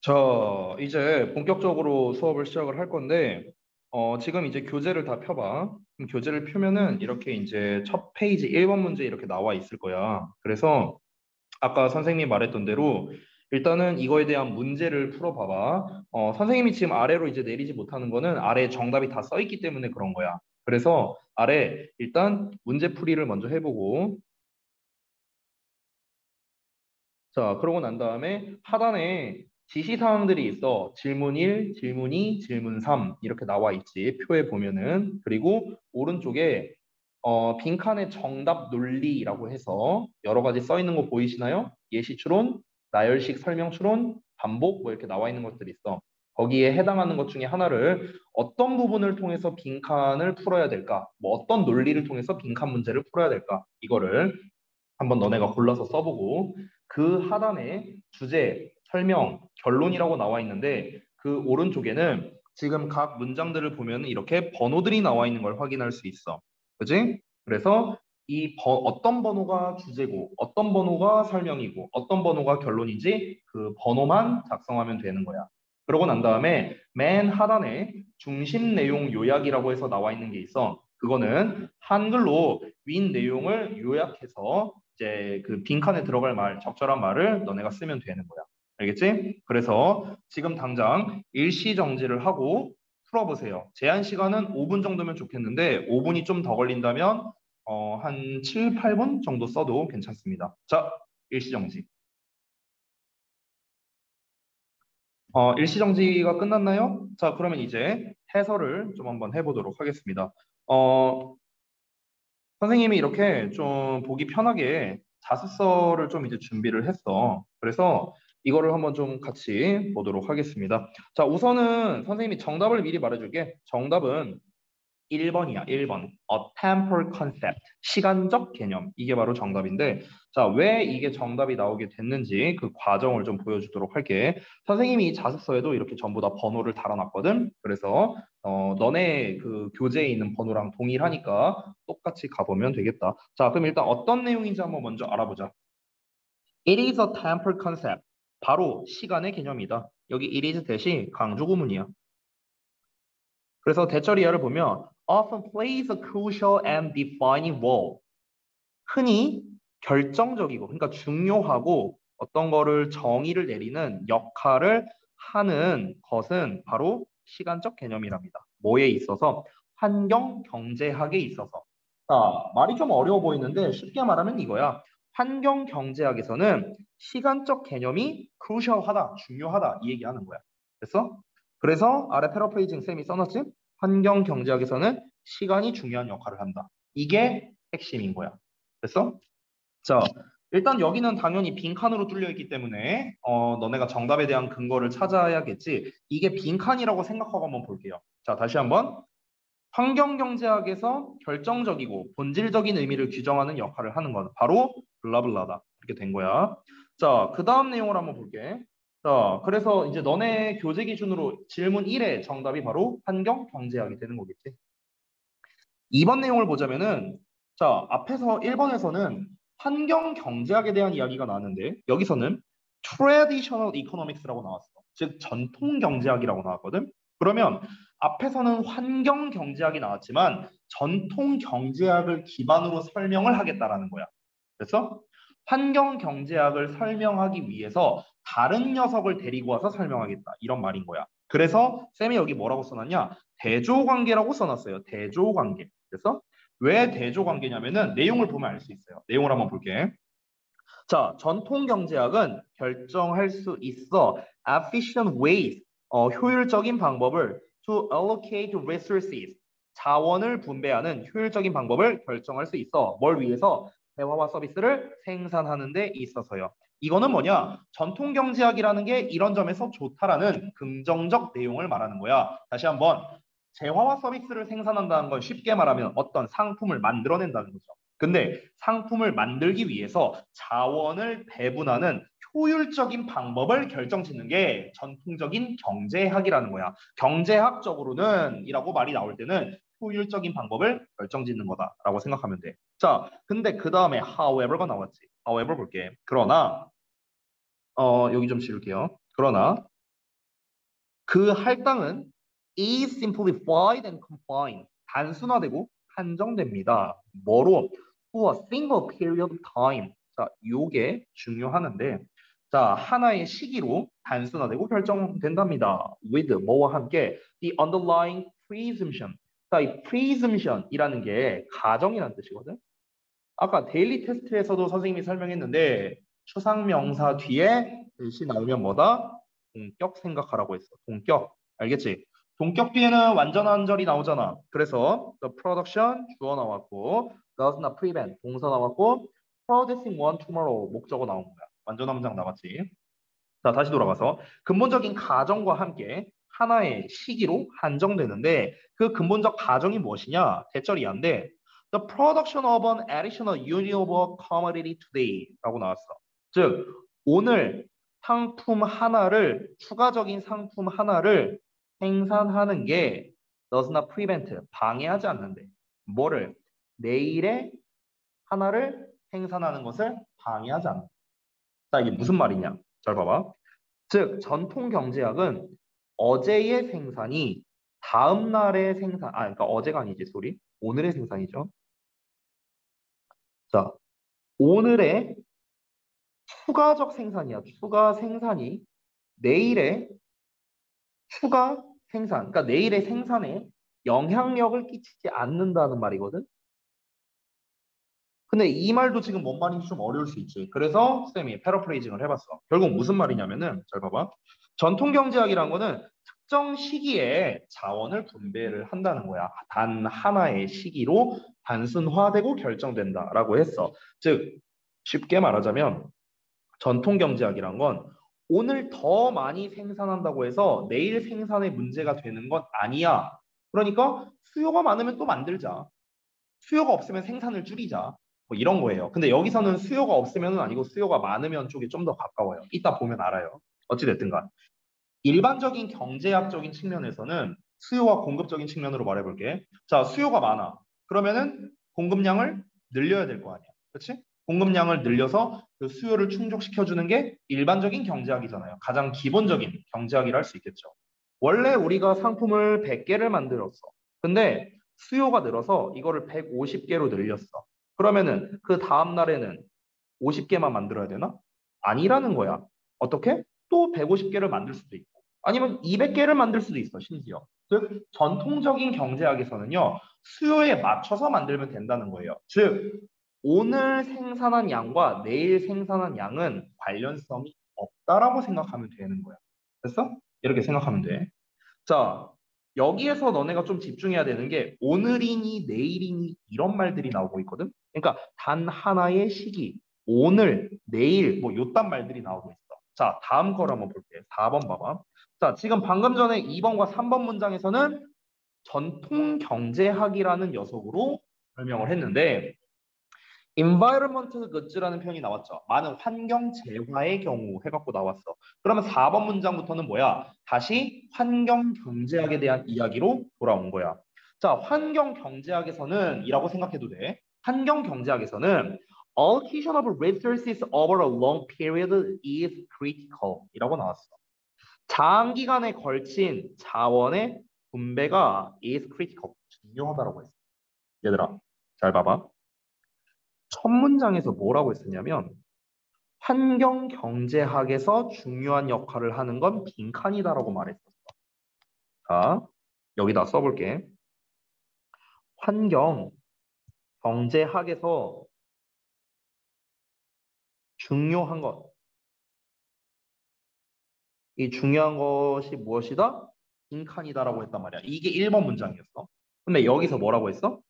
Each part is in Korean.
자, 이제 본격적으로 수업을 시작을 할 건데, 지금 이제 교재를 다 펴봐. 그럼 교재를 펴면은 이렇게 이제 첫 페이지 1번 문제 이렇게 나와 있을 거야. 그래서 아까 선생님이 말했던 대로 일단은 이거에 대한 문제를 풀어봐봐. 선생님이 지금 아래로 이제 내리지 못하는 거는 아래에 정답이 다 써 있기 때문에 그런 거야. 그래서 아래 일단 문제풀이를 먼저 해보고, 자, 그러고 난 다음에 하단에 지시사항들이 있어. 질문 1, 질문 2, 질문 3 이렇게 나와 있지. 표에 보면은. 그리고 오른쪽에 빈칸의 정답 논리라고 해서 여러 가지 써 있는 거 보이시나요? 예시 추론, 나열식 설명 추론, 반복 뭐 이렇게 나와 있는 것들이 있어. 거기에 해당하는 것 중에 하나를 어떤 부분을 통해서 빈칸을 풀어야 될까? 뭐 어떤 논리를 통해서 빈칸 문제를 풀어야 될까? 이거를 한번 너네가 골라서 써보고 그 하단에 주제, 설명, 결론이라고 나와 있는데 그 오른쪽에는 지금 각 문장들을 보면 이렇게 번호들이 나와 있는 걸 확인할 수 있어. 그지? 그래서 어떤 번호가 주제고 어떤 번호가 설명이고 어떤 번호가 결론인지 그 번호만 작성하면 되는 거야. 그러고 난 다음에 맨 하단에 중심 내용 요약이라고 해서 나와 있는 게 있어. 그거는 한글로 윈 내용을 요약해서 이제 그 빈칸에 들어갈 말, 적절한 말을 너네가 쓰면 되는 거야. 알겠지? 그래서 지금 당장 일시 정지를 하고 풀어보세요. 제한 시간은 5분 정도면 좋겠는데 5분이 좀 더 걸린다면 한 7, 8분 정도 써도 괜찮습니다. 자, 일시 정지. 일시 정지가 끝났나요? 자, 그러면 이제 해설을 좀 한번 해보도록 하겠습니다. 어, 선생님이 이렇게 좀 보기 편하게 자습서를 좀 이제 준비를 했어. 그래서 이거를 한번 좀 같이 보도록 하겠습니다. 자, 우선은 선생님이 정답을 미리 말해줄게. 정답은 1번이야, 1번. A temporal concept. 시간적 개념. 이게 바로 정답인데, 자, 왜 이게 정답이 나오게 됐는지 그 과정을 좀 보여주도록 할게. 선생님이 이 자습서에도 이렇게 전부 다 번호를 달아놨거든. 그래서, 너네 그 교재에 있는 번호랑 동일하니까 똑같이 가보면 되겠다. 자, 그럼 일단 어떤 내용인지 한번 먼저 알아보자. It is a temporal concept. 바로 시간의 개념이다. 여기 it is 대신 강조 구문이야. 그래서 대처리어를 보면 often plays a crucial and defining role. 흔히 결정적이고 그러니까 중요하고 어떤 거를 정의를 내리는 역할을 하는 것은 바로 시간적 개념이랍니다. 뭐에 있어서? 환경 경제학에 있어서. 자, 말이 좀 어려워 보이는데 쉽게 말하면 이거야. 환경 경제학에서는 시간적 개념이 crucial하다, 중요하다 이 얘기하는 거야. 됐어? 그래서 아래 패러프레이징 쌤이 써놨지? 환경 경제학에서는 시간이 중요한 역할을 한다. 이게 핵심인 거야. 됐어? 자, 일단 여기는 당연히 빈칸으로 뚫려 있기 때문에 너네가 정답에 대한 근거를 찾아야겠지. 이게 빈칸이라고 생각하고 한번 볼게요. 자, 다시 한번. 환경경제학에서 결정적이고 본질적인 의미를 규정하는 역할을 하는 건 바로 블라블라다. 이렇게 된 거야. 자, 그 다음 내용을 한번 볼게. 자, 그래서 이제 너네 교재 기준으로 질문 1의 정답이 바로 환경경제학이 되는 거겠지. 2번 내용을 보자면은 자, 앞에서 1번에서는 환경 경제학에 대한 이야기가 나왔는데 여기서는 traditional economics라고 나왔어. 즉 전통 경제학이라고 나왔거든. 그러면 앞에서는 환경 경제학이 나왔지만 전통 경제학을 기반으로 설명을 하겠다라는 거야. 그래서 환경 경제학을 설명하기 위해서 다른 녀석을 데리고 와서 설명하겠다. 이런 말인 거야. 그래서 쌤이 여기 뭐라고 써놨냐? 대조관계라고 써놨어요. 대조관계. 그래서 왜 대조관계냐면은 내용을 보면 알 수 있어요. 내용을 한번 볼게. 자, 전통 경제학은 결정할 수 있어. efficient ways, 효율적인 방법을 to allocate resources, 자원을 분배하는 효율적인 방법을 결정할 수 있어. 뭘 위해서? 대화와 서비스를 생산하는 데 있어서요. 이거는 뭐냐? 전통 경제학이라는 게 이런 점에서 좋다라는 긍정적 내용을 말하는 거야. 다시 한번 재화와 서비스를 생산한다는 건 쉽게 말하면 어떤 상품을 만들어낸다는 거죠. 근데 상품을 만들기 위해서 자원을 배분하는 효율적인 방법을 결정짓는 게 전통적인 경제학이라는 거야. 경제학적으로는 이라고 말이 나올 때는 효율적인 방법을 결정짓는 거다라고 생각하면 돼. 자, 근데 그 다음에 however가 나왔지. however 볼게. 그러나 여기 좀 지울게요. 그러나 그 할당은 is simplified and confined. 단순화되고 한정됩니다. 뭐로? To a single period of time. 자, 요게 중요하는데 자, 하나의 시기로 단순화되고 결정된답니다. with 뭐와 함께 the underlying presumption. 자, 이 presumption이라는 게 가정이라는 뜻이거든. 아까 데일리 테스트에서도 선생님이 설명했는데 추상명사 뒤에 글씨 나오면 뭐다? 동격 생각하라고 했어. 동격. 알겠지? 동격 뒤에는 완전한절이 나오잖아. 그래서 the production 주어 나왔고 does not prevent 동사 나왔고 producing one tomorrow 목적어 나온 거야. 완전한 문장 나왔지. 자, 다시 돌아가서 근본적인 가정과 함께 하나의 시기로 한정되는데 그 근본적 가정이 무엇이냐? 대절이 안 돼. The production of an additional unit of a commodity today 라고 나왔어. 즉, 오늘 상품 하나를, 추가적인 상품 하나를 생산하는 게 does not prevent, 방해하지 않는데. 뭐를? 내일의 하나를 생산하는 것을 방해하지 않는다. 자, 이게 무슨 말이냐? 잘 봐봐. 즉, 전통 경제학은 어제의 생산이 다음 날의 생산, 그러니까 어제가 아니지, 소리. 오늘의 생산이죠. 자, 오늘의 추가적 생산이야. 추가 생산이 내일의 추가 생산, 그러니까 내일의 생산에 영향력을 끼치지 않는다는 말이거든. 근데 이 말도 지금 뭔 말인지 좀 어려울 수 있지. 그래서 쌤이 패러프레이징을 해봤어. 결국 무슨 말이냐면은 잘 봐봐. 전통 경제학이란 거는 특정 시기에 자원을 분배를 한다는 거야. 단 하나의 시기로 단순화되고 결정된다라고 했어. 즉 쉽게 말하자면 전통 경제학이란 건 오늘 더 많이 생산한다고 해서 내일 생산에 문제가 되는 건 아니야. 그러니까 수요가 많으면 또 만들자. 수요가 없으면 생산을 줄이자. 뭐 이런 거예요. 근데 여기서는 수요가 없으면은 아니고 수요가 많으면 쪽이 좀 더 가까워요. 이따 보면 알아요. 어찌됐든간. 일반적인 경제학적인 측면에서는 수요와 공급적인 측면으로 말해볼게. 자, 수요가 많아. 그러면은 공급량을 늘려야 될 거 아니야. 그렇지? 공급량을 늘려서 그 수요를 충족시켜주는 게 일반적인 경제학이잖아요. 가장 기본적인 경제학이라 할 수 있겠죠. 원래 우리가 상품을 100개를 만들었어. 근데 수요가 늘어서 이거를 150개로 늘렸어. 그러면은 그 다음 날에는 50개만 만들어야 되나? 아니라는 거야. 어떻게? 또 150개를 만들 수도 있고 아니면 200개를 만들 수도 있어, 심지어. 즉 전통적인 경제학에서는요. 수요에 맞춰서 만들면 된다는 거예요. 즉 오늘 생산한 양과 내일 생산한 양은 관련성이 없다라고 생각하면 되는 거야. 됐어? 이렇게 생각하면 돼. 자, 여기에서 너네가 좀 집중해야 되는 게 오늘이니 내일이니 이런 말들이 나오고 있거든. 그러니까 단 하나의 시기, 오늘, 내일 뭐 요딴 말들이 나오고 있어. 자, 다음 걸 한번 볼게. 4번 봐봐. 자, 지금 방금 전에 2번과 3번 문장에서는 전통 경제학이라는 녀석으로 설명을 했는데 environmental goods라는 표현이 나왔죠. 많은 환경 재화의 경우 해갖고 나왔어. 그러면 4번 문장부터는 뭐야? 다시 환경 경제학에 대한 이야기로 돌아온 거야. 자, 환경 경제학에서는 이라고 생각해도 돼. 환경 경제학에서는 allocation of resources over a long period is critical 이라고 나왔어. 장기간에 걸친 자원의 분배가 is critical 중요하다라고 했어. 얘들아, 잘 봐봐. 첫 문장에서 뭐라고 했었냐면 환경 경제학에서 중요한 역할을 하는 건 빈칸이다라고 말했었어. 자, 여기다 써볼게. 환경 경제학에서 중요한 것. 이 중요한 것이 무엇이다? 빈칸이다라고 했단 말이야. 이게 1번 문장이었어. 근데 여기서 뭐라고 했어?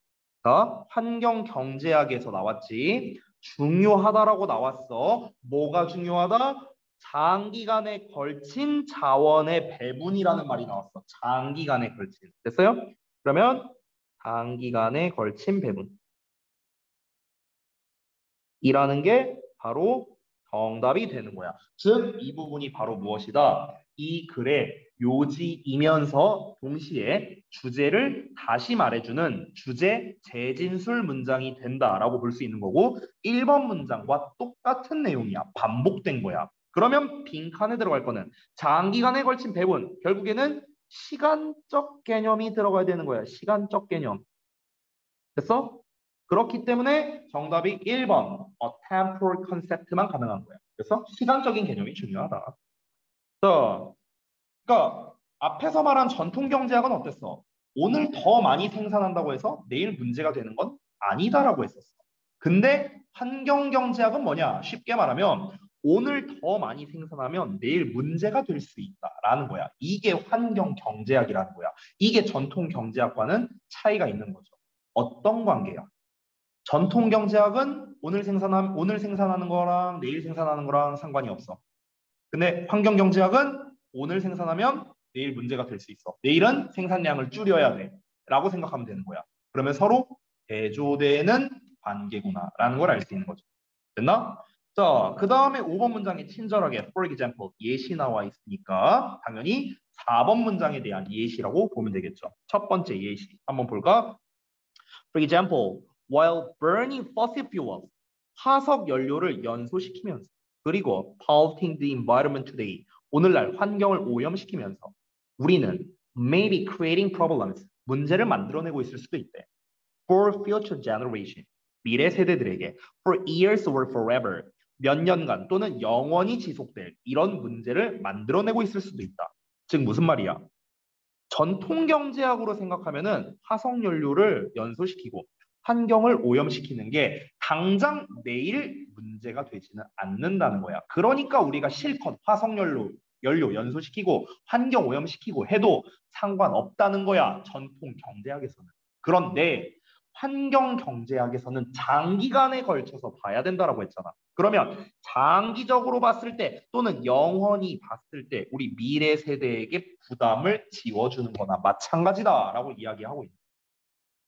자, 환경 경제학에서 나왔지. 중요하다라고 나왔어. 뭐가 중요하다? 장기간에 걸친 자원의 배분이라는 말이 나왔어. 장기간에 걸친. 됐어요? 그러면 장기간에 걸친 배분. 이라는 게 바로 정답이 되는 거야. 즉, 이 부분이 바로 무엇이다? 이 글의 요지이면서 동시에 주제를 다시 말해주는 주제 재진술 문장이 된다라고 볼 수 있는 거고 1번 문장과 똑같은 내용이야. 반복된 거야. 그러면 빈칸에 들어갈 거는 장기간에 걸친 배분. 결국에는 시간적 개념이 들어가야 되는 거야. 시간적 개념. 됐어? 그렇기 때문에 정답이 1번 temporal concept만 가능한 거야. 그래서 시간적인 개념이 중요하다. 자, 그러니까 앞에서 말한 전통 경제학은 어땠어? 오늘 더 많이 생산한다고 해서 내일 문제가 되는 건 아니다라고 했었어. 근데 환경 경제학은 뭐냐? 쉽게 말하면 오늘 더 많이 생산하면 내일 문제가 될 수 있다라는 거야. 이게 환경 경제학이라는 거야. 이게 전통 경제학과는 차이가 있는 거죠. 어떤 관계야? 전통 경제학은 오늘 생산하는 거랑 내일 생산하는 거랑 상관이 없어. 근데 환경 경제학은 오늘 생산하면 내일 문제가 될 수 있어. 내일은 생산량을 줄여야 돼. 라고 생각하면 되는 거야. 그러면 서로 대조되는 관계구나라는 걸 알 수 있는 거죠. 됐나? 자, 그 다음에 5번 문장에 친절하게 for example 예시 나와 있으니까 당연히 4번 문장에 대한 예시라고 보면 되겠죠. 첫 번째 예시 한번 볼까? For example, while burning fossil fuels, 화석 연료를 연소시키면서 그리고 polluting the environment today, 오늘날 환경을 오염시키면서 우리는 maybe creating problems, 문제를 만들어내고 있을 수도 있대. For future generation, 미래 세대들에게 for years or forever, 몇 년간 또는 영원히 지속될 이런 문제를 만들어내고 있을 수도 있다. 즉 무슨 말이야? 전통 경제학으로 생각하면은 화석 연료를 연소시키고 환경을 오염시키는 게 당장 내일 문제가 되지는 않는다는 거야. 그러니까 우리가 실컷 화석 연료 연소시키고 환경 오염시키고 해도 상관없다는 거야. 전통 경제학에서는. 그런데 환경 경제학에서는 장기간에 걸쳐서 봐야 된다라고 했잖아. 그러면 장기적으로 봤을 때 또는 영원히 봤을 때 우리 미래 세대에게 부담을 지워주는 거나 마찬가지다라고 이야기하고 있는 거야.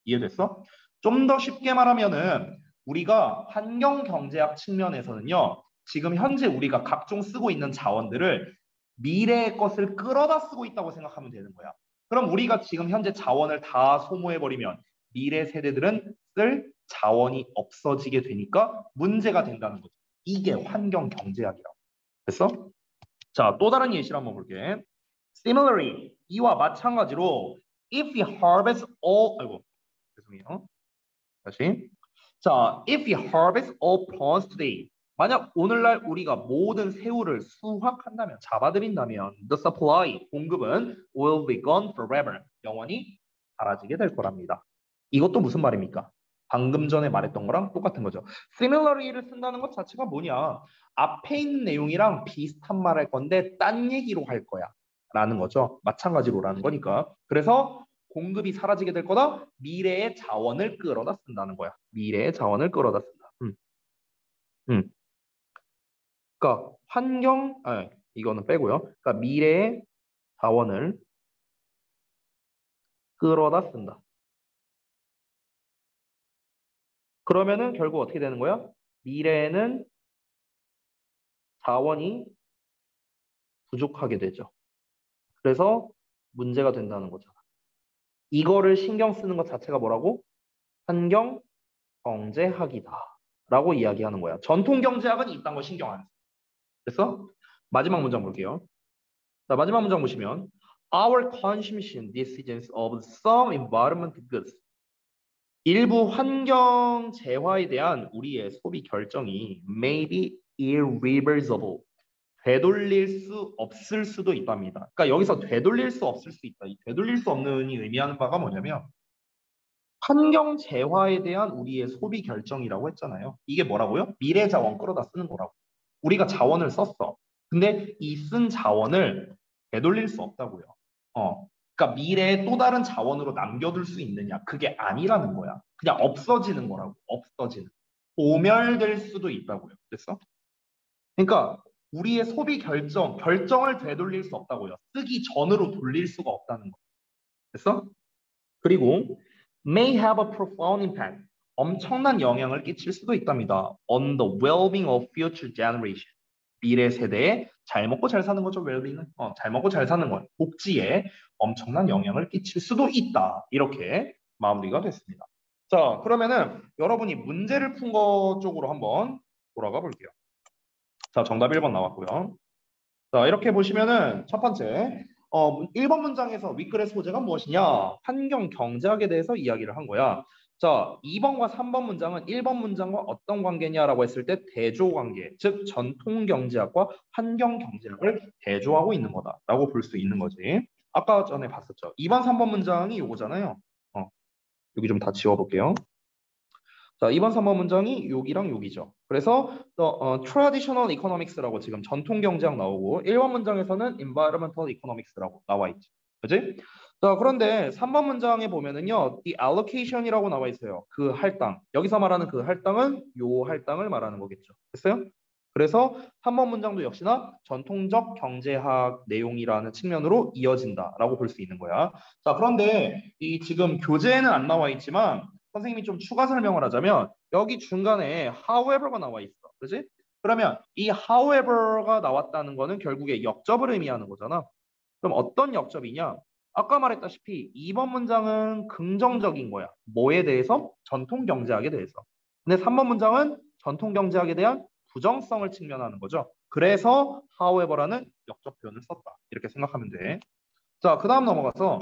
이해됐어? 좀 더 쉽게 말하면은 우리가 환경 경제학 측면에서는요. 지금 현재 우리가 각종 쓰고 있는 자원들을 미래의 것을 끌어다 쓰고 있다고 생각하면 되는 거야. 그럼 우리가 지금 현재 자원을 다 소모해버리면 미래 세대들은 쓸 자원이 없어지게 되니까 문제가 된다는 거죠. 이게 환경 경제학이라고. 됐어? 자, 또 다른 예시를 한번 볼게. Similarly, 이와 마찬가지로 if we harvest all, 아이고, 죄송해요. 다시. 자, if we harvest all prawns today, 만약 오늘날 우리가 모든 새우를 수확한다면, 잡아들인다면, the supply, 공급은 will be gone forever, 영원히 사라지게 될 거랍니다. 이것도 무슨 말입니까? 방금 전에 말했던 거랑 똑같은 거죠. Similarly를 쓴다는 것 자체가 뭐냐? 앞에 있는 내용이랑 비슷한 말 할 건데 딴 얘기로 할 거야. 라는 거죠. 마찬가지로라는 거니까. 그래서 공급이 사라지게 될 거다. 미래의 자원을 끌어다 쓴다는 거야. 미래의 자원을 끌어다 쓴다. 음. 그러니까 이거는 빼고요. 그러니까 미래의 자원을 끌어다 쓴다. 그러면은 결국 어떻게 되는 거야? 미래에는 자원이 부족하게 되죠. 그래서 문제가 된다는 거잖아. 이거를 신경 쓰는 것 자체가 뭐라고? 환경 경제학이다. 라고 이야기하는 거야. 전통 경제학은 이딴 거 신경 안 써. 그래서 마지막 문장 볼게요. 자, 마지막 문장 보시면 Our consumption decisions of some environment goods. 일부 환경 재화에 대한 우리의 소비 결정이 may be irreversible. 되돌릴 수 없을 수도 있답니다. 그러니까 여기서 되돌릴 수 없을 수 있다. 이 되돌릴 수 없는이 의미하는 바가 뭐냐면 환경 재화에 대한 우리의 소비 결정이라고 했잖아요. 이게 뭐라고요? 미래 자원 끌어다 쓰는 거라고. 우리가 자원을 썼어. 근데 이 쓴 자원을 되돌릴 수 없다고요. 그러니까 미래에 또 다른 자원으로 남겨둘 수 있느냐? 그게 아니라는 거야. 그냥 없어지는 거라고. 없어지는. 소멸될 수도 있다고요. 됐어? 그러니까 우리의 소비 결정을 되돌릴 수 없다고요. 쓰기 전으로 돌릴 수가 없다는 거. 됐어? 그리고 may have a profound impact. 엄청난 영향을 끼칠 수도 있답니다. On the well-being of future generation. 미래 세대에 잘 먹고 잘 사는 거죠, well-being은. 잘 먹고 잘 사는 거. 복지에 엄청난 영향을 끼칠 수도 있다. 이렇게 마무리가 됐습니다. 자, 그러면은 여러분이 문제를 푼 것 쪽으로 한번 돌아가 볼게요. 자, 정답 1번 나왔고요. 자, 이렇게 보시면은 첫 번째, 1번 문장에서 윗글의 소재가 무엇이냐? 환경 경제학에 대해서 이야기를 한 거야. 자, 2번과 3번 문장은 1번 문장과 어떤 관계냐라고 했을 때 대조 관계, 즉 전통 경제학과 환경 경제학을 대조하고 있는 거다라고 볼 수 있는 거지. 아까 전에 봤었죠. 2번, 3번 문장이 요거잖아요. 여기 좀 다 지워볼게요. 자, 2번, 3번 문장이 여기랑 여기죠. 그래서 traditional economics라고 지금 전통 경제학 나오고 1번 문장에서는 environmental economics라고 나와 있죠. 그지? 자, 그런데 3번 문장에 보면은요. the allocation이라고 나와 있어요. 그 할당. 여기서 말하는 그 할당은 요 할당을 말하는 거겠죠. 됐어요? 그래서 3번 문장도 역시나 전통적 경제학 내용이라는 측면으로 이어진다라고 볼 수 있는 거야. 자, 그런데 이 지금 교재에는 안 나와 있지만 선생님이 좀 추가 설명을 하자면 여기 중간에 however가 나와 있어. 그지? 그러면 이 however가 나왔다는 거는 결국에 역접을 의미하는 거잖아. 그럼 어떤 역접이냐? 아까 말했다시피 2번 문장은 긍정적인 거야. 뭐에 대해서? 전통 경제학에 대해서. 근데 3번 문장은 전통 경제학에 대한 부정성을 측면하는 거죠. 그래서 however라는 역접 표현을 썼다. 이렇게 생각하면 돼. 자, 그 다음 넘어가서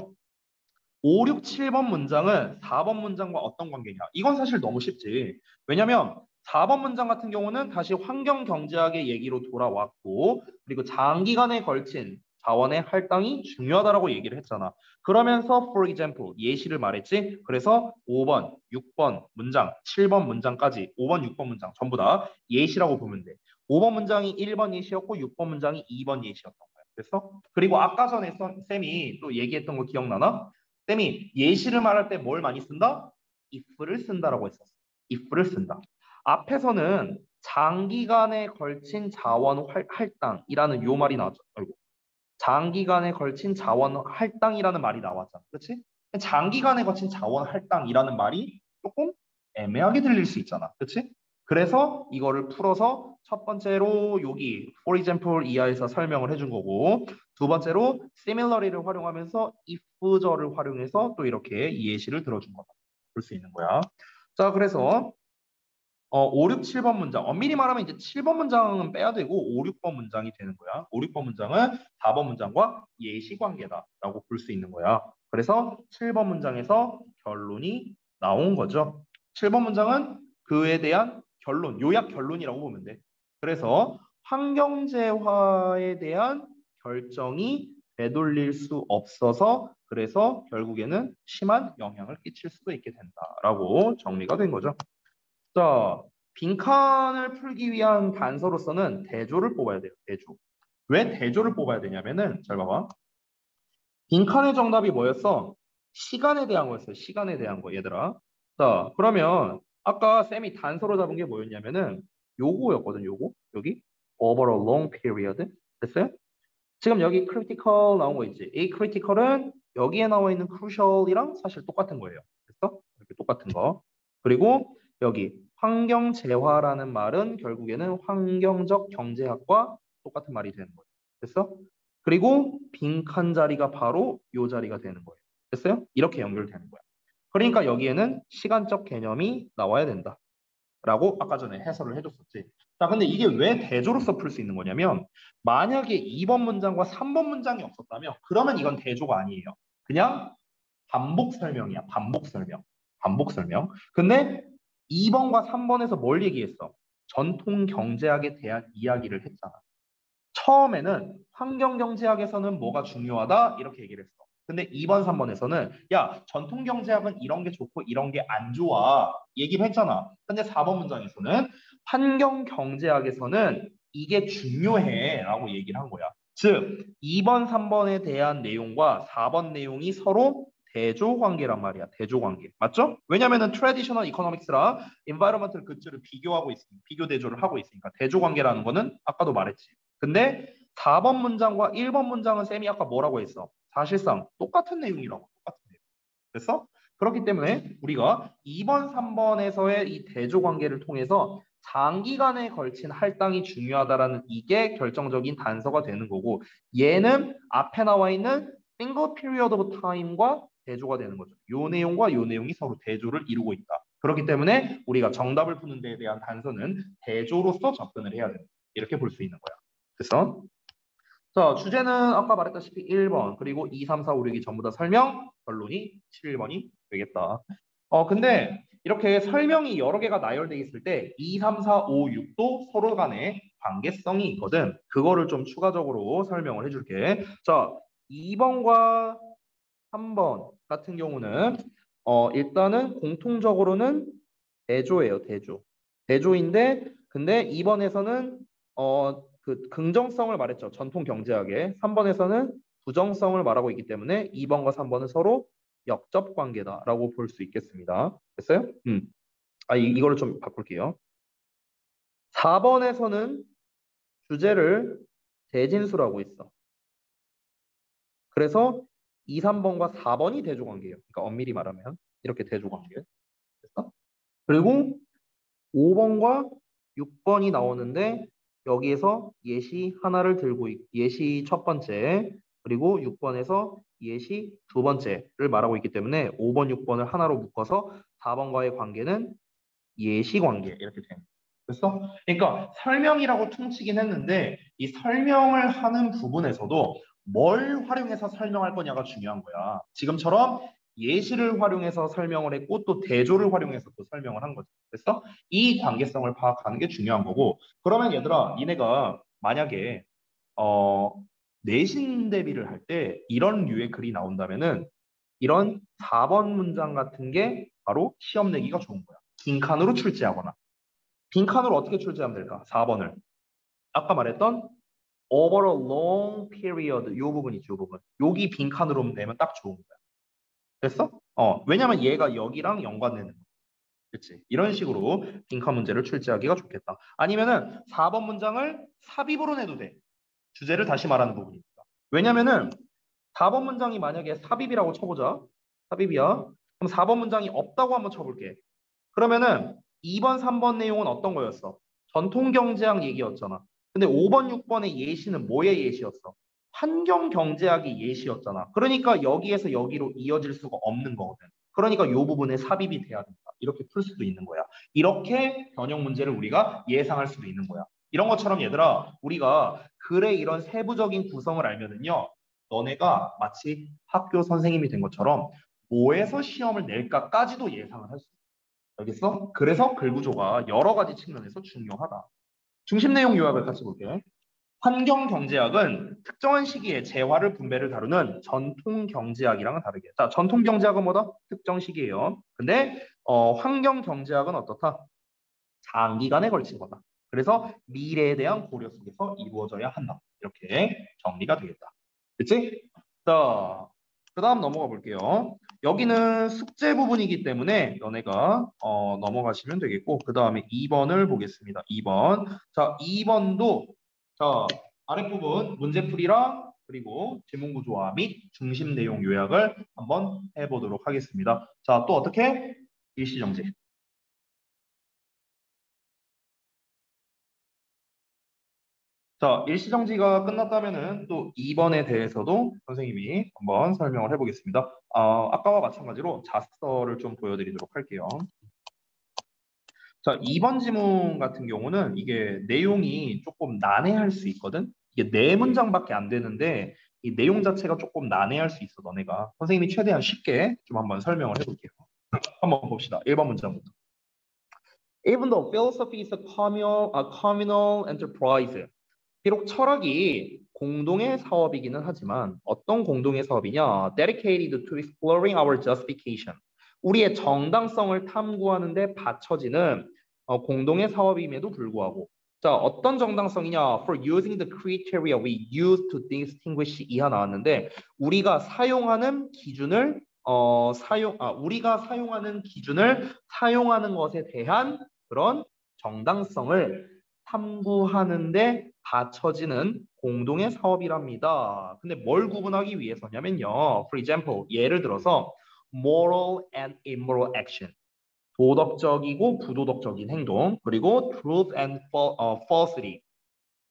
5, 6, 7번 문장은 4번 문장과 어떤 관계냐? 이건 사실 너무 쉽지. 왜냐면 4번 문장 같은 경우는 다시 환경 경제학의 얘기로 돌아왔고, 그리고 장기간에 걸친 자원의 할당이 중요하다라고 얘기를 했잖아. 그러면서 for example 예시를 말했지. 그래서 5번, 6번 문장, 7번 문장까지 5번, 6번 문장 전부 다 예시라고 보면 돼. 5번 문장이 1번 예시였고 6번 문장이 2번 예시였던 거야. 됐어? 그리고 아까 전에 쌤이 또 얘기했던 거 기억나나? 쌤이 예시를 말할 때 뭘 많이 쓴다? if를 쓴다라고 했었어. if를 쓴다. 앞에서는 장기간에 걸친 자원 할당이라는 요 말이 나왔죠. 아이고. 장기간에 걸친 자원 할당이라는 말이 나왔잖아. 그렇지? 장기간에 걸친 자원 할당이라는 말이 조금 애매하게 들릴 수 있잖아. 그렇지? 그래서 이거를 풀어서 첫 번째로 여기 for example 이하에서 설명을 해준 거고 두 번째로 similarly를 활용하면서 if절을 활용해서 또 이렇게 이 예시를 들어준 거다. 볼 수 있는 거야. 자, 그래서 5, 6, 7번 문장. 엄밀히 말하면 이제 7번 문장은 빼야 되고 5, 6번 문장이 되는 거야. 5, 6번 문장은 4번 문장과 예시 관계다라고 볼 수 있는 거야. 그래서 7번 문장에서 결론이 나온 거죠. 7번 문장은 그에 대한 결론, 요약 결론이라고 보면 돼. 그래서 환경재화에 대한 결정이 되돌릴 수 없어서 그래서 결국에는 심한 영향을 끼칠 수도 있게 된다라고 정리가 된 거죠. 자, 빈칸을 풀기 위한 단서로서는 대조를 뽑아야 돼요. 대조. 왜 대조를 뽑아야 되냐면은 잘 봐봐. 빈칸의 정답이 뭐였어? 시간에 대한 거였어요. 시간에 대한 거, 얘들아. 자, 그러면 아까 쌤이 단서로 잡은 게 뭐였냐면은 요거였거든, 요거. 여기. over a long period. 됐어요? 지금 여기 critical 나온 거 있지. 이 critical은 여기에 나와 있는 crucial이랑 사실 똑같은 거예요. 됐어? 이렇게 똑같은 거. 그리고 여기 환경재화라는 말은 결국에는 환경적 경제학과 똑같은 말이 되는 거예요. 됐어? 그리고 빈칸 자리가 바로 요 자리가 되는 거예요. 됐어요? 이렇게 연결되는 거야. 그러니까 여기에는 시간적 개념이 나와야 된다. 라고 아까 전에 해설을 해줬었지. 자, 근데 이게 왜 대조로서 풀 수 있는 거냐면 만약에 2번 문장과 3번 문장이 없었다면 그러면 이건 대조가 아니에요. 그냥 반복 설명이야. 반복 설명. 반복 설명. 근데 2번과 3번에서 뭘 얘기했어? 전통 경제학에 대한 이야기를 했잖아. 처음에는 환경경제학에서는 뭐가 중요하다? 이렇게 얘기를 했어. 근데 2번, 3번에서는 야, 전통경제학은 이런 게 좋고 이런 게 안 좋아. 얘기를 했잖아. 근데 4번 문장에서는 환경경제학에서는 이게 중요해. 라고 얘기를 한 거야. 즉, 2번, 3번에 대한 내용과 4번 내용이 서로 대조 관계란 말이야. 대조 관계. 맞죠? 왜냐면은 트래디셔널 이코노믹스랑 인바이러먼털 굿즈를 비교하고 있으니까 비교 대조를 하고 있으니까 대조 관계라는 거는 아까도 말했지. 근데 4번 문장과 1번 문장은 쌤이 아까 뭐라고 했어? 사실상 똑같은 내용이라고. 똑같은 내용. 됐어? 그렇기 때문에 우리가 2번, 3번에서의 이 대조 관계를 통해서 장기간에 걸친 할당이 중요하다라는 이게 결정적인 단서가 되는 거고 얘는 앞에 나와 있는 single period of time과 대조가 되는 거죠. 요 내용과 요 내용이 서로 대조를 이루고 있다. 그렇기 때문에 우리가 정답을 푸는 데에 대한 단서는 대조로서 접근을 해야 됩니다. 이렇게 볼 수 있는 거야. 됐어? 자, 주제는 아까 말했다시피 1번, 그리고 2, 3, 4, 5, 6이 전부 다 설명, 결론이 11번이 되겠다. 근데 이렇게 설명이 여러 개가 나열돼 있을 때 2, 3, 4, 5, 6도 서로 간에 관계성이 있거든. 그거를 좀 추가적으로 설명을 해줄게. 자, 2번과 3번 같은 경우는 일단은 공통적으로는 대조예요, 대조. 대조인데 근데 2번에서는 그 긍정성을 말했죠. 전통 경제학에. 3번에서는 부정성을 말하고 있기 때문에 2번과 3번은 서로 역접 관계다라고 볼 수 있겠습니다. 됐어요? 이거를 좀 바꿀게요. 4번에서는 주제를 대진수라고 있어. 그래서 2, 3번과 4번이 대조관계예요. 그러니까 엄밀히 말하면 이렇게 대조관계. 됐어? 그리고 5번과 6번이 나오는데 여기에서 예시 하나를 들고 예시 첫 번째 그리고 6번에서 예시 두 번째를 말하고 있기 때문에 5번, 6번을 하나로 묶어서 4번과의 관계는 예시 관계 이렇게 됩니다. 그래서 그러니까 설명이라고 퉁치긴 했는데 이 설명을 하는 부분에서도 뭘 활용해서 설명할 거냐가 중요한 거야. 지금처럼 예시를 활용해서 설명을 했고 또 대조를 활용해서 또 설명을 한 거지. 그래서 이 관계성을 파악하는 게 중요한 거고 그러면 얘들아 니네가 만약에 어, 내신 대비를 할 때 이런 류의 글이 나온다면은 이런 4번 문장 같은 게 바로 시험 내기가 좋은 거야. 빈칸으로 출제하거나. 빈칸으로 어떻게 출제하면 될까? 4번을. 아까 말했던 over a long period 요 부분 있죠, 요 부분. 여기 빈칸으로 내면 딱 좋은 거야. 됐어? 왜냐면 얘가 여기랑 연관되는 거야. 그치? 이런 식으로 빈칸 문제를 출제하기가 좋겠다. 아니면은 4번 문장을 삽입으로 내도 돼. 주제를 다시 말하는 부분이니까. 왜냐면은 4번 문장이 만약에 삽입이라고 쳐보자. 삽입이야. 그럼 4번 문장이 없다고 한번 쳐볼게. 그러면은 2번, 3번 내용은 어떤 거였어? 전통경제학 얘기였잖아. 근데 5번, 6번의 예시는 뭐의 예시였어? 환경경제학의 예시였잖아. 그러니까 여기에서 여기로 이어질 수가 없는 거거든. 그러니까 이 부분에 삽입이 돼야 된다. 이렇게 풀 수도 있는 거야. 이렇게 변형 문제를 우리가 예상할 수도 있는 거야. 이런 것처럼 얘들아, 우리가 글의 이런 세부적인 구성을 알면은요, 너네가 마치 학교 선생님이 된 것처럼 뭐에서 시험을 낼까까지도 예상을 할 수 있어. 알겠어? 그래서 글 구조가 여러 가지 측면에서 중요하다. 중심 내용 요약을 같이 볼게. 환경 경제학은 특정한 시기에 재화를 분배를 다루는 전통 경제학이랑은 다르게. 자, 전통 경제학은 뭐다? 특정 시기예요. 근데 환경 경제학은 어떻다? 장기간에 걸친 거다. 그래서 미래에 대한 고려 속에서 이루어져야 한다. 이렇게 정리가 되겠다. 그치? 자, 그 다음 넘어가 볼게요. 여기는 숙제 부분이기 때문에 너네가 넘어가시면 되겠고 그 다음에 2번을 보겠습니다. 2번. 자, 2번도 자 아랫부분 문제풀이랑 그리고 지문 구조화 및 중심 내용 요약을 한번 해보도록 하겠습니다. 자, 또 어떻게? 일시정지. 자, 일시정지가 끝났다면은 또 2번에 대해서도 선생님이 한번 설명을 해보겠습니다. 아까와 마찬가지로 자습서를 좀 보여드리도록 할게요. 자, 2번 지문 같은 경우는 이게 내용이 조금 난해할 수 있거든? 이게 네 문장밖에 안 되는데 이 내용 자체가 조금 난해할 수 있어, 너네가. 선생님이 최대한 쉽게 좀 한번 설명을 해볼게요. 한번 봅시다. 1번 문장부터. Even though philosophy is a communal enterprise. 비록 철학이 공동의 사업이기는 하지만 어떤 공동의 사업이냐? Dedicated to exploring our justification. 우리의 정당성을 탐구하는 데 바쳐지는 공동의 사업임에도 불구하고 자, 어떤 정당성이냐? For using the criteria we use to distinguish 이하 나왔는데 우리가 사용하는 기준을 우리가 사용하는 기준을 사용하는 것에 대한 그런 정당성을 탐구하는데 바쳐지는 공동의 사업이랍니다. 근데 뭘 구분하기 위해서냐면요. For example, 예를 들어서 moral and immoral action. 도덕적이고 부도덕적인 행동. 그리고 truth and falsity.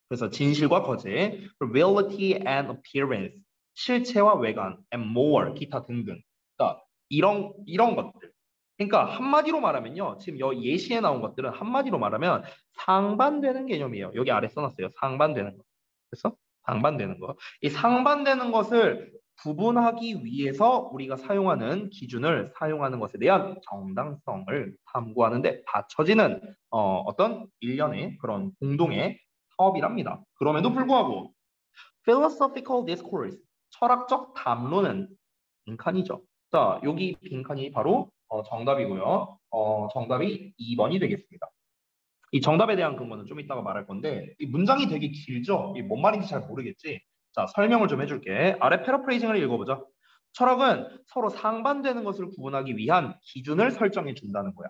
그래서 진실과 거짓. reality and appearance. 실체와 외관. and more. 기타 등등. 그러니까 이런 것들. 그러니까 한마디로 말하면요. 지금 여기 예시에 나온 것들은 한마디로 말하면 상반되는 개념이에요. 여기 아래 써놨어요. 상반되는 거. 그래서 상반되는 거. 이 상반되는 것을 구분하기 위해서 우리가 사용하는 기준을 사용하는 것에 대한 정당성을 탐구하는 데 받쳐지는 어떤 일련의 그런 공동의 사업이랍니다. 그럼에도 불구하고 philosophical discourse, 철학적 담론은 빈칸이죠. 자, 여기 빈칸이 바로 정답이고요. 정답이 2번이 되겠습니다. 이 정답에 대한 근거는 좀 이따가 말할 건데 이 문장이 되게 길죠? 이뭔 말인지 잘 모르겠지? 자, 설명을 좀 해줄게. 아래 패러프레이징을 읽어보자. 철학은 서로 상반되는 것을 구분하기 위한 기준을 설정해 준다는 거야.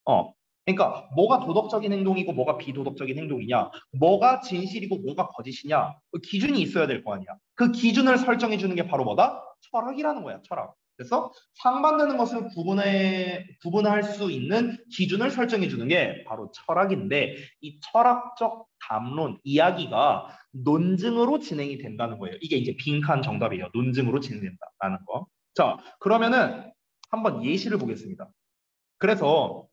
어. 그러니까 뭐가 도덕적인 행동이고 뭐가 비도덕적인 행동이냐, 뭐가 진실이고 뭐가 거짓이냐, 그 기준이 있어야 될 거 아니야. 그 기준을 설정해 주는 게 바로 뭐다? 철학이라는 거야, 철학. 그래서 상반되는 것을 구분할 수 있는 기준을 설정해 주는 게 바로 철학인데 이 철학적 담론, 이야기가 논증으로 진행이 된다는 거예요. 이게 이제 빈칸 정답이에요. 논증으로 진행된다라는 거. 자, 그러면은 한번 예시를 보겠습니다. 그래서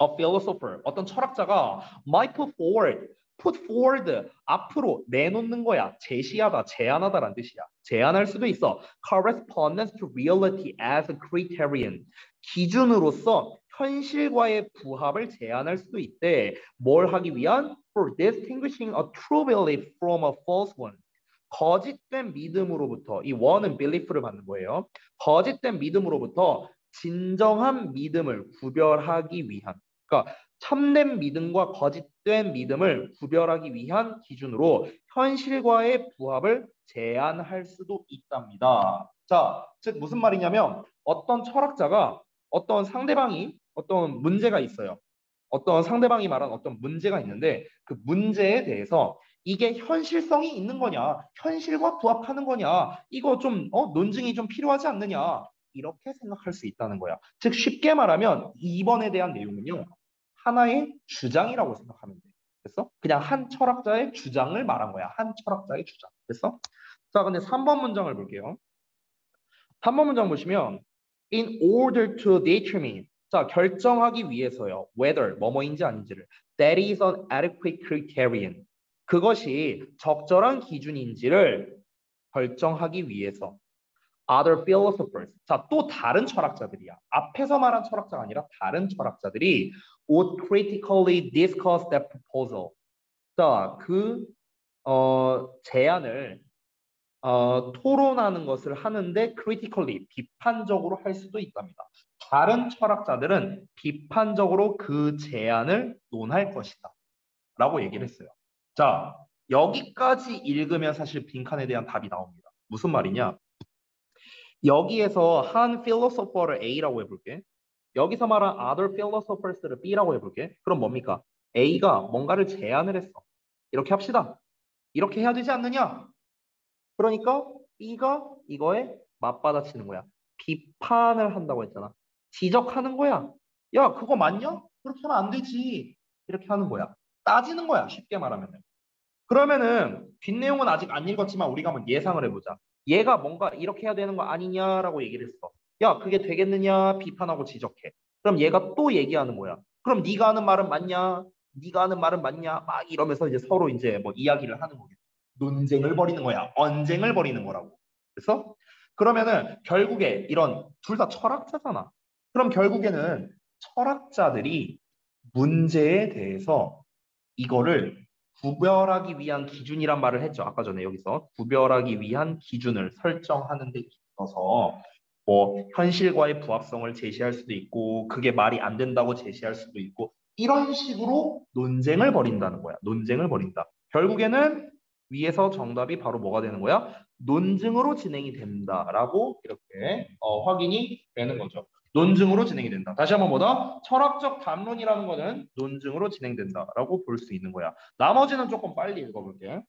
a philosopher, 어떤 철학자가 might put forward, 앞으로 내놓는 거야. 제시하다, 제안하다라는 뜻이야. 제안할 수도 있어. correspondence to reality as a criterion, 기준으로서 현실과의 부합을 제안할 수도 있대. 뭘 하기 위한? for distinguishing a true belief from a false one. 거짓된 믿음으로부터, 이 one은 belief를 받는 거예요. 거짓된 믿음으로부터 진정한 믿음을 구별하기 위한, 그러니까 참된 믿음과 거짓된 믿음을 구별하기 위한 기준으로 현실과의 부합을 제안할 수도 있답니다. 자, 즉 무슨 말이냐면 어떤 철학자가 어떤 상대방이 어떤 문제가 있어요. 어떤 상대방이 말한 어떤 문제가 있는데 그 문제에 대해서 이게 현실성이 있는 거냐, 현실과 부합하는 거냐, 이거 좀 논증이 좀 필요하지 않느냐, 이렇게 생각할 수 있다는 거야. 즉 쉽게 말하면 2번에 대한 내용은요, 하나의 주장이라고 생각하면 돼. 됐어? 그냥 한 철학자의 주장을 말한 거야. 한 철학자의 주장. 됐어? 자, 근데 3번 문장을 볼게요. 3번 문장 보시면 in order to determine, 자, 결정하기 위해서요. whether, 뭐뭐인지 아닌지를 that is an adequate criterion, 그것이 적절한 기준인지를 결정하기 위해서 other philosophers, 자, 또 다른 철학자들이야. 앞에서 말한 철학자가 아니라 다른 철학자들이 would critically discuss that proposal. 자, 그 제안을 토론하는 것을 하는데 critically, 비판적으로 할 수도 있답니다. 다른 철학자들은 비판적으로 그 제안을 논할 것이다 라고 얘기를 했어요. 자, 여기까지 읽으면 사실 빈칸에 대한 답이 나옵니다. 무슨 말이냐? 여기에서 한 philosopher를 A라고 해볼게. 여기서 말한 other philosophers를 B라고 해볼게. 그럼 뭡니까? A가 뭔가를 제안을 했어. 이렇게 합시다. 이렇게 해야 되지 않느냐? 그러니까 B가 이거에 맞받아치는 거야. 비판을 한다고 했잖아. 지적하는 거야. 야, 그거 맞냐? 그렇게 하면 안 되지. 이렇게 하는 거야. 따지는 거야. 쉽게 말하면. 그러면은 뒷내용은 아직 안 읽었지만 우리가 한번 예상을 해보자. 얘가 뭔가 이렇게 해야 되는 거 아니냐라고 얘기를 했어. 야, 그게 되겠느냐? 비판하고 지적해. 그럼 얘가 또 얘기하는 거야. 그럼 네가 하는 말은 맞냐? 네가 하는 말은 맞냐? 막 이러면서 이제 서로 이제 뭐 이야기를 하는 거겠지. 논쟁을 벌이는 거야. 언쟁을 벌이는 거라고. 그래서 그러면은 결국에 이런 둘 다 철학자잖아. 그럼 결국에는 철학자들이 문제에 대해서 이거를 구별하기 위한 기준이란 말을 했죠. 아까 전에 여기서 구별하기 위한 기준을 설정하는 데 있어서 뭐 현실과의 부합성을 제시할 수도 있고 그게 말이 안 된다고 제시할 수도 있고 이런 식으로 논쟁을 벌인다는 거야. 논쟁을 벌인다. 결국에는 위에서 정답이 바로 뭐가 되는 거야? 논증으로 진행이 된다라고 이렇게 확인이 되는 거죠. 논증으로 진행이 된다. 다시 한번 보다 철학적 담론이라는 거는 논증으로 진행된다라고 볼 수 있는 거야. 나머지는 조금 빨리 읽어볼게.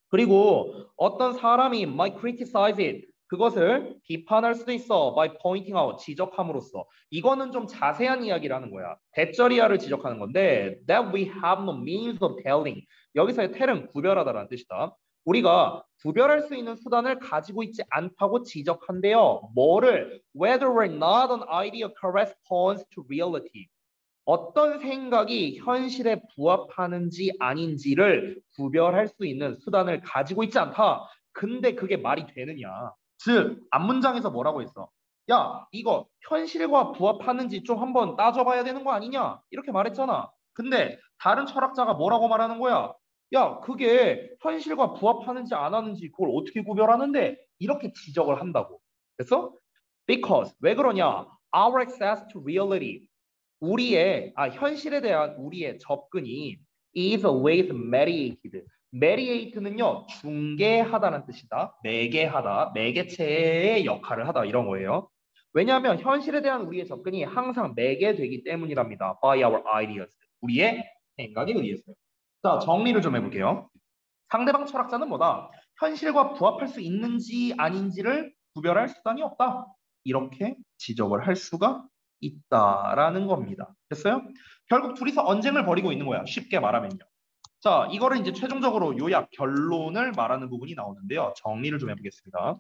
그리고 어떤 사람이 might criticize it, 그것을 비판할 수도 있어. by pointing out, 지적함으로써. 이거는 좀 자세한 이야기를 하는 거야. 대절이야를 지적하는 건데 that we have no means of telling. 여기서의 tell은 구별하다라는 뜻이다. 우리가 구별할 수 있는 수단을 가지고 있지 않다고 지적한대요. 뭐를? Whether or not an idea corresponds to reality. 어떤 생각이 현실에 부합하는지 아닌지를 구별할 수 있는 수단을 가지고 있지 않다. 근데 그게 말이 되느냐? 즉, 앞문장에서 뭐라고 했어? 야, 이거 현실과 부합하는지 좀 한번 따져봐야 되는 거 아니냐? 이렇게 말했잖아. 근데 다른 철학자가 뭐라고 말하는 거야? 야, 그게 현실과 부합하는지 안 하는지 그걸 어떻게 구별하는데? 이렇게 지적을 한다고. 그래서 because 왜 그러냐? Our access to reality 현실에 대한 우리의 접근이 is always mediated. mediate는요, 중개하다는 뜻이다. 매개하다, 매개체의 역할을 하다 이런 거예요. 왜냐하면 현실에 대한 우리의 접근이 항상 매개되기 때문이랍니다. by our ideas. 우리의 생각에 의해서요. 자, 정리를 좀 해볼게요. 상대방 철학자는 뭐다? 현실과 부합할 수 있는지 아닌지를 구별할 수단이 없다. 이렇게 지적을 할 수가 있다라는 겁니다. 됐어요? 결국 둘이서 언쟁을 벌이고 있는 거야. 쉽게 말하면요. 자, 이거를 이제 최종적으로 요약, 결론을 말하는 부분이 나오는데요. 정리를 좀 해보겠습니다.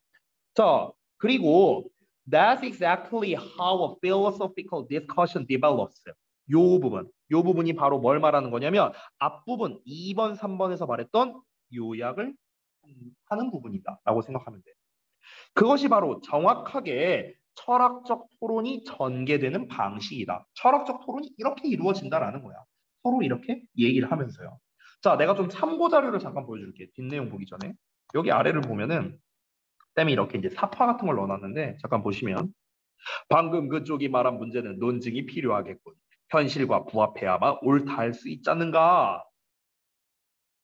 자, 그리고 that's exactly how a philosophical discussion develops. 요 부분이 바로 뭘 말하는 거냐면 앞부분 2번, 3번에서 말했던 요약을 하는 부분이다라고 생각하면 돼요. 그것이 바로 정확하게 철학적 토론이 전개되는 방식이다. 철학적 토론이 이렇게 이루어진다라는 거야. 서로 이렇게 얘기를 하면서요. 자, 내가 좀 참고 자료를 잠깐 보여줄게. 뒷내용 보기 전에. 여기 아래를 보면은 쌤이 이렇게 이제 사파 같은 걸 넣어놨는데 잠깐 보시면 방금 그쪽이 말한 문제는 논증이 필요하겠군. 현실과 부합해야만 옳다 할 수 있지 않는가?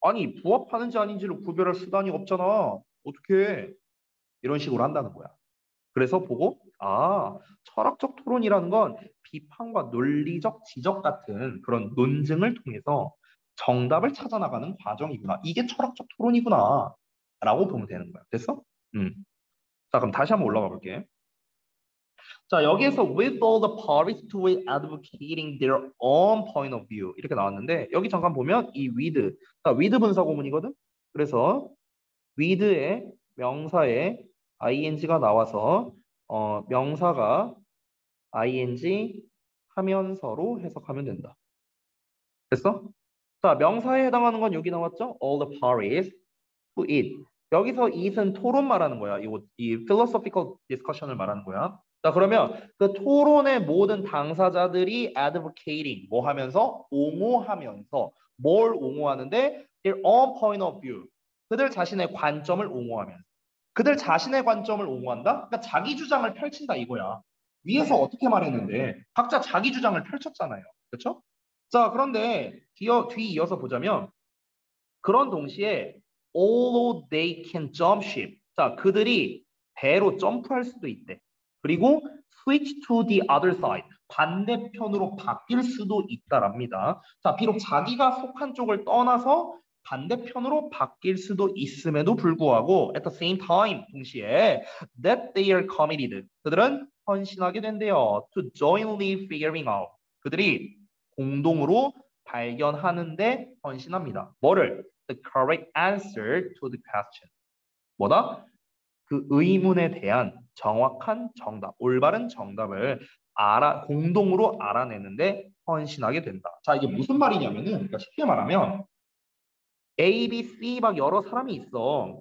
아니, 부합하는지 아닌지를 구별할 수단이 없잖아. 어떻게 이런 식으로 한다는 거야. 그래서 보고 철학적 토론이라는 건 비판과 논리적 지적 같은 그런 논증을 통해서 정답을 찾아 나가는 과정이구나. 이게 철학적 토론이구나. 라고 보면 되는 거야. 됐어? 자, 그럼 다시 한번 올라가 볼게. 자, 여기에서 with all the parties to it advocating their own point of view 이렇게 나왔는데 여기 잠깐 보면 이 with, 자, with 분사구문이거든. 그래서 with의 명사에 ing가 나와서 명사가 ing 하면서로 해석하면 된다. 됐어? 자, 명사에 해당하는 건 여기 나왔죠? All the parties to it. 여기서 it은 토론 말하는 거야. 이 philosophical discussion을 말하는 거야. 자, 그러면 그 토론의 모든 당사자들이 advocating 뭐 하면서 옹호하면서 뭘 옹호하는데 their own point of view. 그들 자신의 관점을 옹호하면서. 그들 자신의 관점을 옹호한다? 그러니까 자기 주장을 펼친다 이거야. 위에서 어떻게 말했는데 각자 자기 주장을 펼쳤잖아요. 그렇죠? 자, 그런데 뒤 이어서 보자면 그런 동시에 although they can jump ship. 자, 그들이 배로 점프할 수도 있대. 그리고 switch to the other side. 반대편으로 바뀔 수도 있다랍니다. 자, 비록 자기가 속한 쪽을 떠나서 반대편으로 바뀔 수도 있음에도 불구하고 at the same time 동시에 that they are committed. 그들은 헌신하게 된대요. to jointly figuring out. 그들이 공동으로 발견하는데 헌신합니다. 뭐를? The correct answer to the question. 뭐다? 그 의문에 대한 정확한 정답, 올바른 정답을 공동으로 알아내는데 헌신하게 된다. 자, 이게 무슨 말이냐면은, 그러니까 쉽게 말하면 A, B, C 막 여러 사람이 있어.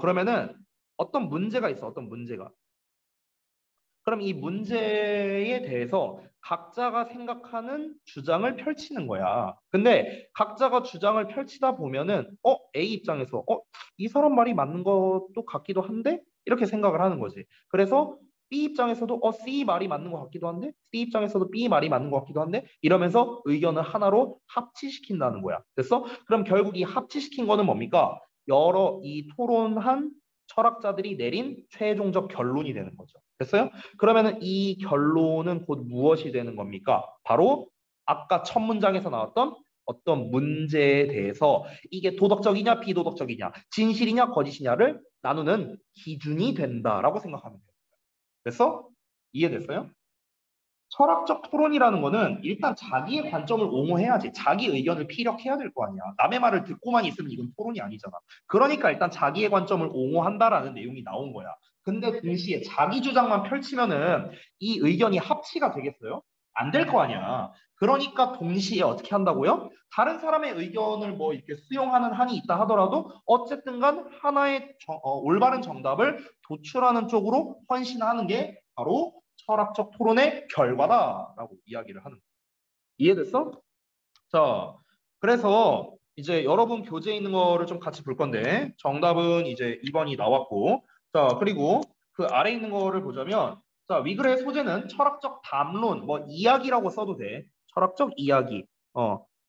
그러면은 어떤 문제가 있어, 어떤 문제가. 그럼 이 문제에 대해서 각자가 생각하는 주장을 펼치는 거야. 근데 각자가 주장을 펼치다 보면은 A 입장에서 이 사람 말이 맞는 것도 같기도 한데 이렇게 생각을 하는 거지. 그래서 B 입장에서도 C 말이 맞는 것 같기도 한데 C 입장에서도 B 말이 맞는 것 같기도 한데 이러면서 의견을 하나로 합치시킨다는 거야. 됐어? 그럼 결국 이 합치시킨 거는 뭡니까? 여러 이 토론한 철학자들이 내린 최종적 결론이 되는 거죠. 됐어요? 그러면은 이 결론은 곧 무엇이 되는 겁니까? 바로 아까 첫 문장에서 나왔던 어떤 문제에 대해서 이게 도덕적이냐 비도덕적이냐 진실이냐 거짓이냐를 나누는 기준이 된다라고 생각하면 돼요. 됐어? 이해됐어요? 철학적 토론이라는 거는 일단 자기의 관점을 옹호해야지. 자기 의견을 피력해야 될 거 아니야. 남의 말을 듣고만 있으면 이건 토론이 아니잖아. 그러니까 일단 자기의 관점을 옹호한다라는 내용이 나온 거야. 근데 동시에 자기 주장만 펼치면은 이 의견이 합치가 되겠어요? 안 될 거 아니야. 그러니까 동시에 어떻게 한다고요? 다른 사람의 의견을 뭐 이렇게 수용하는 한이 있다 하더라도 어쨌든 간 하나의 올바른 정답을 도출하는 쪽으로 헌신하는 게 바로 철학적 토론의 결과다라고 이야기를 하는 거예요. 이해됐어? 자, 그래서 이제 여러분 교재에 있는 거를 좀 같이 볼 건데 정답은 이제 2번이 나왔고 자, 그리고 그 아래 있는 거를 보자면 자, 위글의 소재는 철학적 담론, 뭐 이야기라고 써도 돼. 철학적 이야기.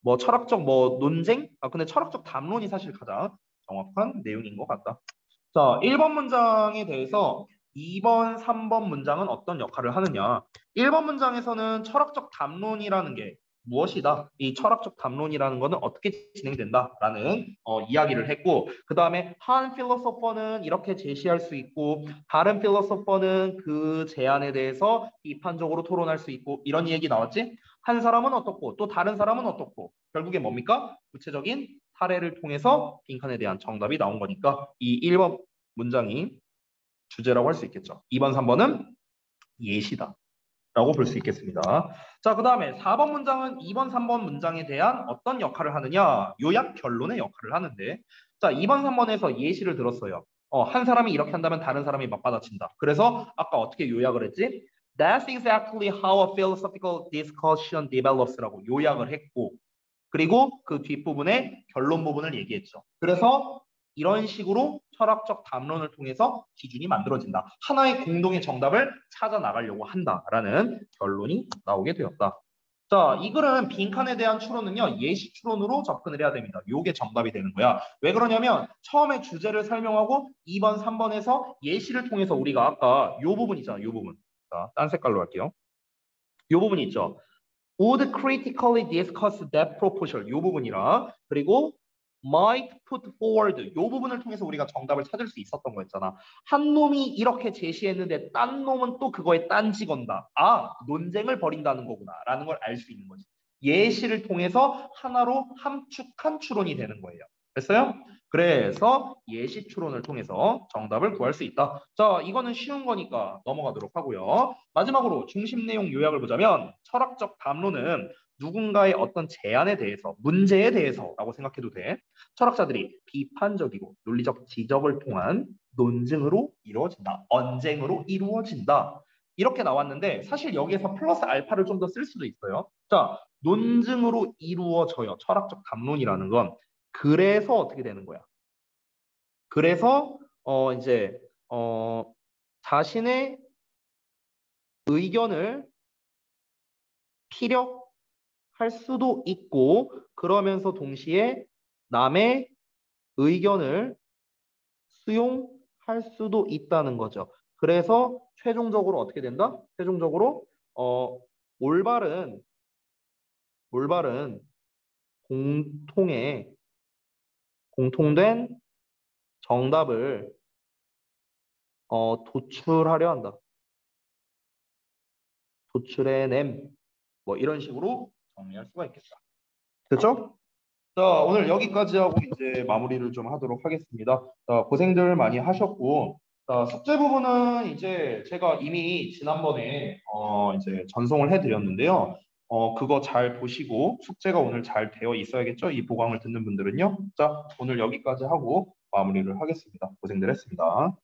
뭐 철학적 뭐 논쟁? 근데 철학적 담론이 사실 가장 정확한 내용인 것 같다. 자, 1번 문장에 대해서 2번, 3번 문장은 어떤 역할을 하느냐. 1번 문장에서는 철학적 담론이라는 게 무엇이다. 이 철학적 담론이라는 거는 어떻게 진행된다라는 이야기를 했고 그 다음에 한 필로소퍼는 이렇게 제시할 수 있고 다른 필로소퍼는 그 제안에 대해서 비판적으로 토론할 수 있고 이런 얘기 나왔지? 한 사람은 어떻고 또 다른 사람은 어떻고 결국에 뭡니까? 구체적인 사례를 통해서 빈칸에 대한 정답이 나온 거니까 이 1번 문장이 주제라고 할 수 있겠죠. 2번, 3번은 예시다. 라고 볼 수 있겠습니다. 자, 그 다음에 4번 문장은 2번, 3번 문장에 대한 어떤 역할을 하느냐? 요약 결론의 역할을 하는데 자, 2번, 3번에서 예시를 들었어요. 한 사람이 이렇게 한다면 다른 사람이 맞받아친다. 그래서 아까 어떻게 요약을 했지? That's exactly how a philosophical discussion develops라고 요약을 했고 그리고 그 뒷부분에 결론 부분을 얘기했죠. 그래서 이런 식으로 철학적 담론을 통해서 기준이 만들어진다. 하나의 공동의 정답을 찾아 나가려고 한다라는 결론이 나오게 되었다. 자, 이 글은 빈칸에 대한 추론은요, 예시 추론으로 접근을 해야 됩니다. 요게 정답이 되는 거야. 왜 그러냐면 처음에 주제를 설명하고 2번, 3번에서 예시를 통해서 우리가 아까 요 부분 있잖아, 요 부분. 자, 딴 색깔로 할게요. 요 부분 있죠. would critically discuss that proposal 요 부분이랑 그리고 might put forward 요 부분을 통해서 우리가 정답을 찾을 수 있었던 거였잖아. 한 놈이 이렇게 제시했는데 딴 놈은 또 그거에 딴지 건다. 논쟁을 벌인다는 거구나 라는 걸 알 수 있는 거지. 예시를 통해서 하나로 함축한 추론이 되는 거예요. 됐어요? 그래서 예시 추론을 통해서 정답을 구할 수 있다. 자, 이거는 쉬운 거니까 넘어가도록 하고요. 마지막으로 중심 내용 요약을 보자면 철학적 담론은 누군가의 어떤 제안에 대해서, 문제에 대해서라고 생각해도 돼. 철학자들이 비판적이고 논리적 지적을 통한 논증으로 이루어진다. 언쟁으로 이루어진다. 이렇게 나왔는데 사실 여기에서 플러스 알파를 좀 더 쓸 수도 있어요. 자, 논증으로 이루어져요. 철학적 담론이라는 건. 그래서 어떻게 되는 거야? 그래서 이제 자신의 의견을 피력할 수도 있고 그러면서 동시에 남의 의견을 수용할 수도 있다는 거죠. 그래서 최종적으로 어떻게 된다? 최종적으로 올바른 공통된 정답을 도출하려 한다. 도출해냄 뭐 이런 식으로 정리할 수가 있겠다. 됐죠? 자, 오늘 여기까지 하고 이제 마무리를 좀 하도록 하겠습니다. 자, 고생들 많이 하셨고, 자, 숙제 부분은 이제 제가 이미 지난번에 이제 전송을 해드렸는데요. 그거 잘 보시고 숙제가 오늘 잘 되어 있어야겠죠? 이 보강을 듣는 분들은요. 자, 오늘 여기까지 하고 마무리를 하겠습니다. 고생들 했습니다.